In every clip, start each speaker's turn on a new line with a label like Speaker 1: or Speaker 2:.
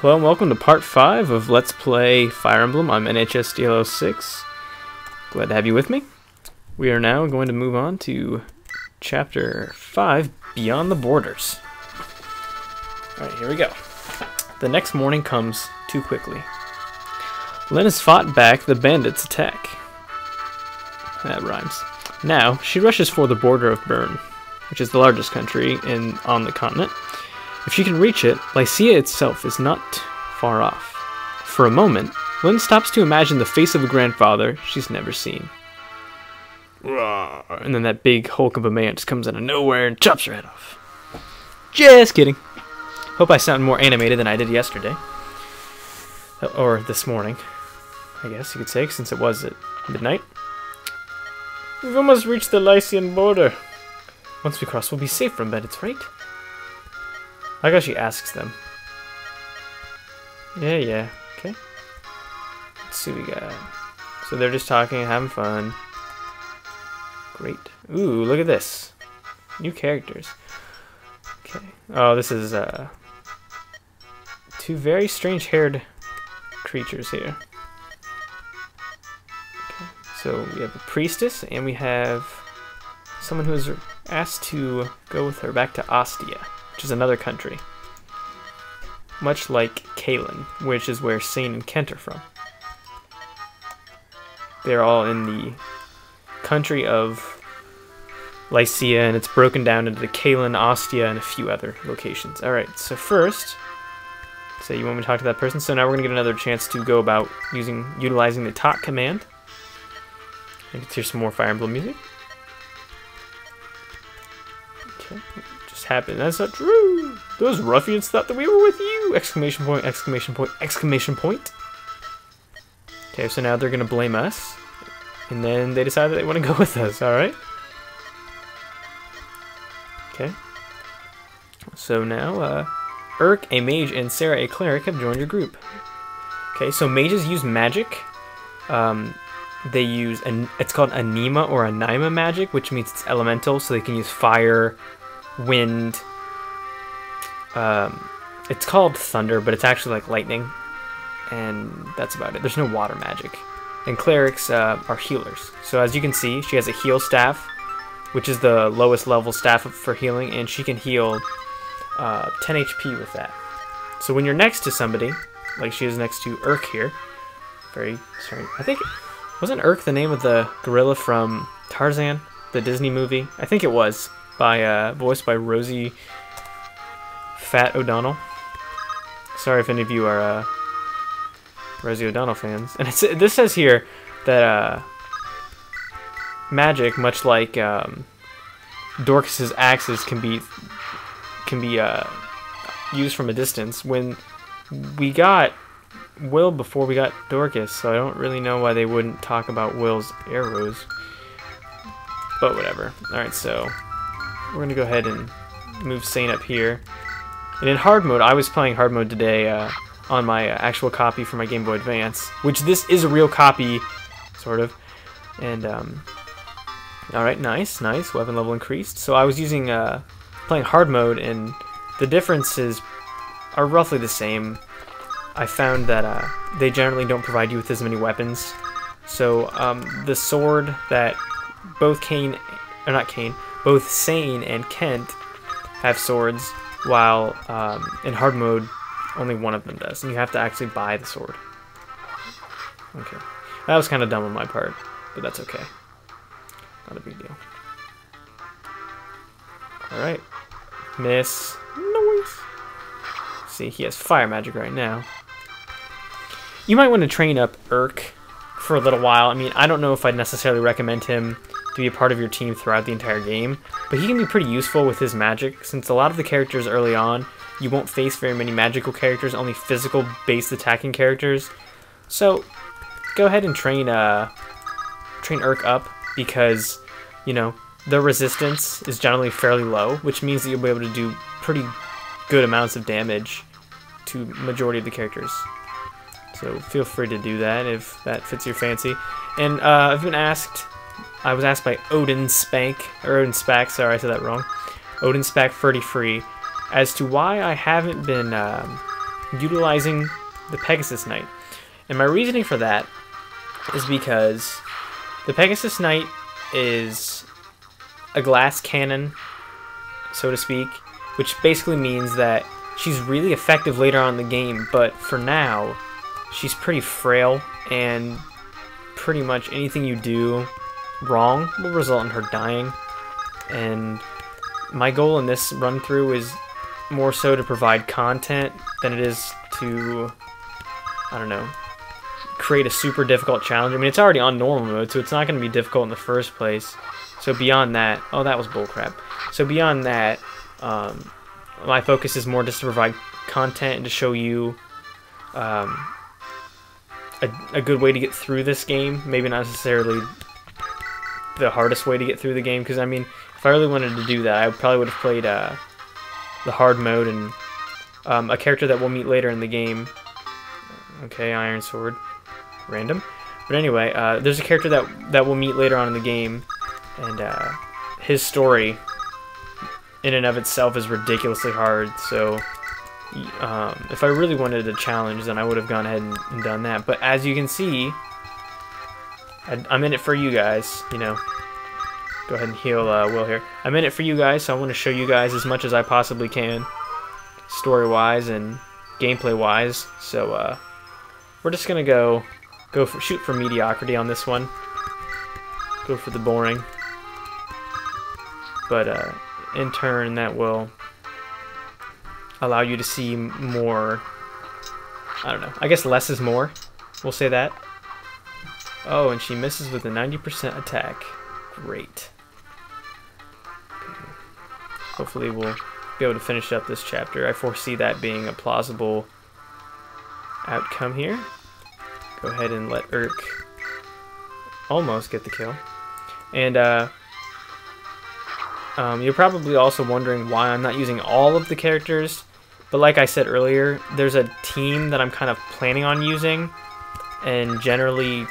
Speaker 1: Hello and welcome to part 5 of Let's Play Fire Emblem. I'm NHSDL06. Glad to have you with me. We are now going to move on to Chapter 5, Beyond the Borders. Alright, here we go. The next morning comes too quickly. Len has fought back the bandits' attack. That rhymes. Now, she rushes for the border of Bern, which is the largest country on the continent. If she can reach it, Lycia itself is not far off. For a moment, Lynn stops to imagine the face of a grandfather she's never seen. And then that big hulk of a man just comes out of nowhere and chops her head off. Just kidding. Hope I sound more animated than I did yesterday. Or this morning, I guess you could say, since it was at midnight. We've almost reached the Lycian border. Once we cross, we'll be safe from bandits, right? I guess she asks them. Yeah, okay. Let's see what we got. So they're just talking, having fun. Great. Ooh, look at this. New characters. Okay. Oh, this is two very strange-haired creatures here. Okay. So we have a priestess, and we have someone who is asked to go with her back to Ostia, which is another country. Much like Kalen, which is where Sane and Kent are from. They're all in the country of Lycia, and it's broken down into Kalen, Ostia, and a few other locations. Alright, so first, say you want me to talk to that person, so now we're going to get another chance to go about utilizing the talk command. I can hear some more Fire Emblem music. Okay. Happened. That's not true. Those ruffians thought that we were with you! Exclamation point, exclamation point, exclamation point. Okay, so now they're gonna blame us. And then they decide that they want to go with us, alright? Okay. So now, Urk, a mage, and Sarah, a cleric, have joined your group. Okay, so mages use magic. They use, it's called Anima or Anima magic, which means it's elemental, so they can use fire, wind. It's called thunder, but it's actually like lightning, and that's about it. There's no water magic. And clerics are healers. So as you can see, she has a heal staff, which is the lowest level staff for healing, and she can heal 10 HP with that. So when you're next to somebody, like she is next to Urk here, very sorry, I think, wasn't Urk the name of the gorilla from Tarzan, the Disney movie? I think it was. Voiced by Rosie Fat O'Donnell. Sorry if any of you are Rosie O'Donnell fans. And this says here that magic, much like Dorcas's axes, can be used from a distance. When we got Will before we got Dorcas, so I don't really know why they wouldn't talk about Will's arrows. But whatever. Alright, so we're going to go ahead and move Sane up here. And in hard mode, I was playing hard mode today on my actual copy for my Game Boy Advance, which this is a real copy, sort of. And, alright, nice. Weapon level increased. So I was using, playing hard mode, and the differences are roughly the same. I found that they generally don't provide you with as many weapons. So, the sword that both both Sane and Kent have swords, while in hard mode, only one of them does. And you have to actually buy the sword. Okay. That was kind of dumb on my part, but that's okay. Not a big deal. Alright. Miss. Noise. See, he has fire magic right now. You might want to train up Urk for a little while. I mean, I don't know if I'd necessarily recommend him to be a part of your team throughout the entire game, but he can be pretty useful with his magic, since a lot of the characters early on, you won't face very many magical characters, only physical-based attacking characters. So, go ahead and train Urk up, because, you know, the resistance is generally fairly low, which means that you'll be able to do pretty good amounts of damage to majority of the characters. So feel free to do that if that fits your fancy. And I was asked by Odin Spack, sorry I said that wrong, Odin Spack 33, as to why I haven't been utilizing the Pegasus Knight. And my reasoning for that is because the Pegasus Knight is a glass cannon, so to speak, which basically means that she's really effective later on in the game, but for now, she's pretty frail, and pretty much anything you do wrong will result in her dying. And my goal in this run-through is more so to provide content than it is to, I don't know, create a super difficult challenge. I mean, it's already on normal mode, so it's not going to be difficult in the first place. So beyond that, oh, that was bullcrap. So beyond that, my focus is more just to provide content and to show you a good way to get through this game. Maybe not necessarily the hardest way to get through the game, because I mean, if I really wanted to do that, I probably would have played the hard mode, and a character that we'll meet later in the game. Okay, Iron Sword. Random. But anyway, there's a character that we'll meet later on in the game, and his story in and of itself is ridiculously hard, so if I really wanted a challenge, then I would have gone ahead and done that. But as you can see, I'm in it for you guys, you know. Go ahead and heal Will here. I'm in it for you guys, so I want to show you guys as much as I possibly can, story-wise and gameplay-wise. So we're just gonna shoot for mediocrity on this one. Go for the boring. But in turn, that will allow you to see more. I don't know. I guess less is more. We'll say that. Oh, and she misses with a 90% attack. Great. Okay. Hopefully we'll be able to finish up this chapter. I foresee that being a plausible outcome here. Go ahead and let Urk almost get the kill. And you're probably also wondering why I'm not using all of the characters, but like I said earlier, there's a team that I'm kind of planning on using, and generally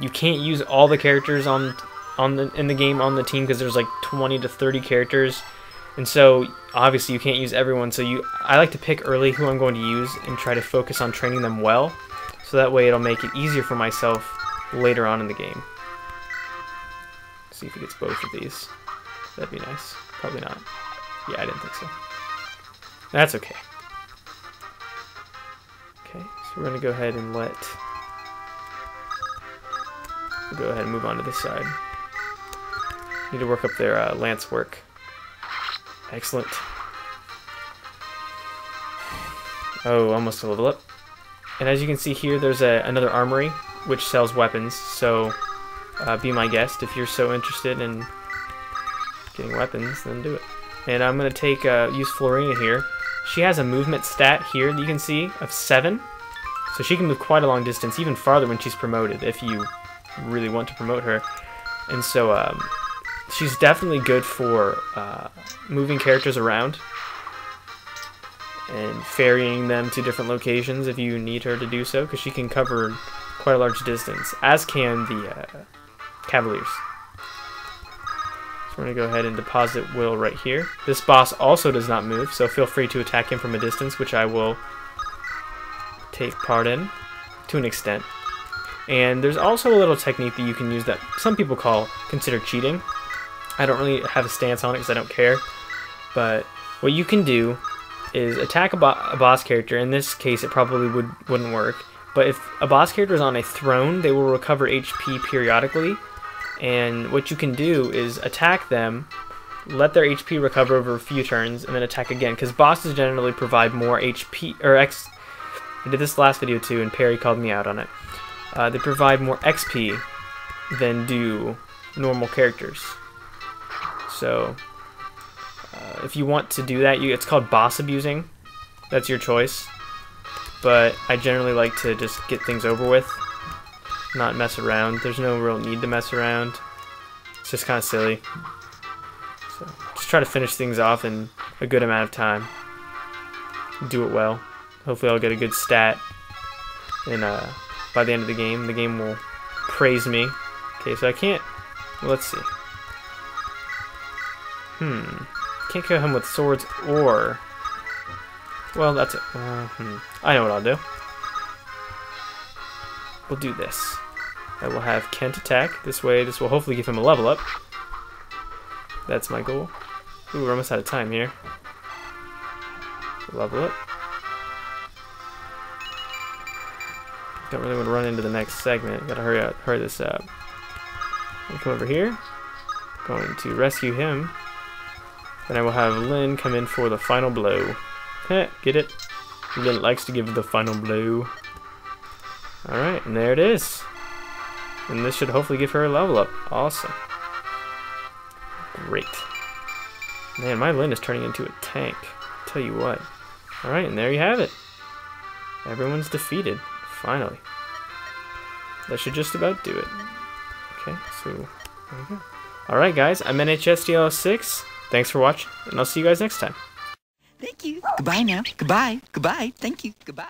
Speaker 1: you can't use all the characters in the game on the team, because there's like 20 to 30 characters, and so obviously you can't use everyone. So I like to pick early who I'm going to use and try to focus on training them well, so that way it'll make it easier for myself later on in the game. See if he gets both of these. That'd be nice. Probably not. Yeah, I didn't think so. That's okay. Okay, so we're gonna go ahead and we'll go ahead and move on to this side. Need to work up their lance work. Excellent. Oh, almost a level up. And as you can see here, there's another armory which sells weapons, so be my guest if you're so interested in getting weapons, then do it. And I'm going to use Florina here. She has a movement stat here that you can see of 7, so she can move quite a long distance, even farther when she's promoted, if you really want to promote her. And so she's definitely good for moving characters around and ferrying them to different locations if you need her to do so, because she can cover quite a large distance, as can the Cavaliers. So we're going to go ahead and deposit Will right here. This boss also does not move, so feel free to attack him from a distance, which I will take part in to an extent. And there's also a little technique that you can use that some people consider cheating. I don't really have a stance on it because I don't care. But what you can do is attack a boss character. In this case, it probably wouldn't work. But if a boss character is on a throne, they will recover HP periodically. And what you can do is attack them, let their HP recover over a few turns, and then attack again. Because bosses generally provide more HP, or X. I did this last video too, and Perry called me out on it. They provide more XP than do normal characters. So if you want to do that, it's called boss abusing. That's your choice. But I generally like to just get things over with, not mess around. There's no real need to mess around. It's just kind of silly. So just try to finish things off in a good amount of time. Do it well. Hopefully I'll get a good stat. And by the end of the game will praise me. Okay, so I can't... Well, let's see. Can't kill him with swords or Well, that's it. I know what I'll do. We'll do this. I will have Kent attack. This way, this will hopefully give him a level up. That's my goal. Ooh, we're almost out of time here. Level up. Don't really want to run into the next segment. Gotta hurry this up. I'll come over here. Going to rescue him. Then I will have Lynn come in for the final blow. Heh, get it? Lynn likes to give the final blow. Alright, and there it is. And this should hopefully give her a level up. Awesome. Great. Man, my Lynn is turning into a tank. Tell you what. Alright, and there you have it. Everyone's defeated. Finally. That should just about do it. Okay, so there we go. Alright guys, I'm NHSDL6. Thanks for watching, and I'll see you guys next time.
Speaker 2: Thank you. Goodbye now. Goodbye. Goodbye. Thank you. Goodbye.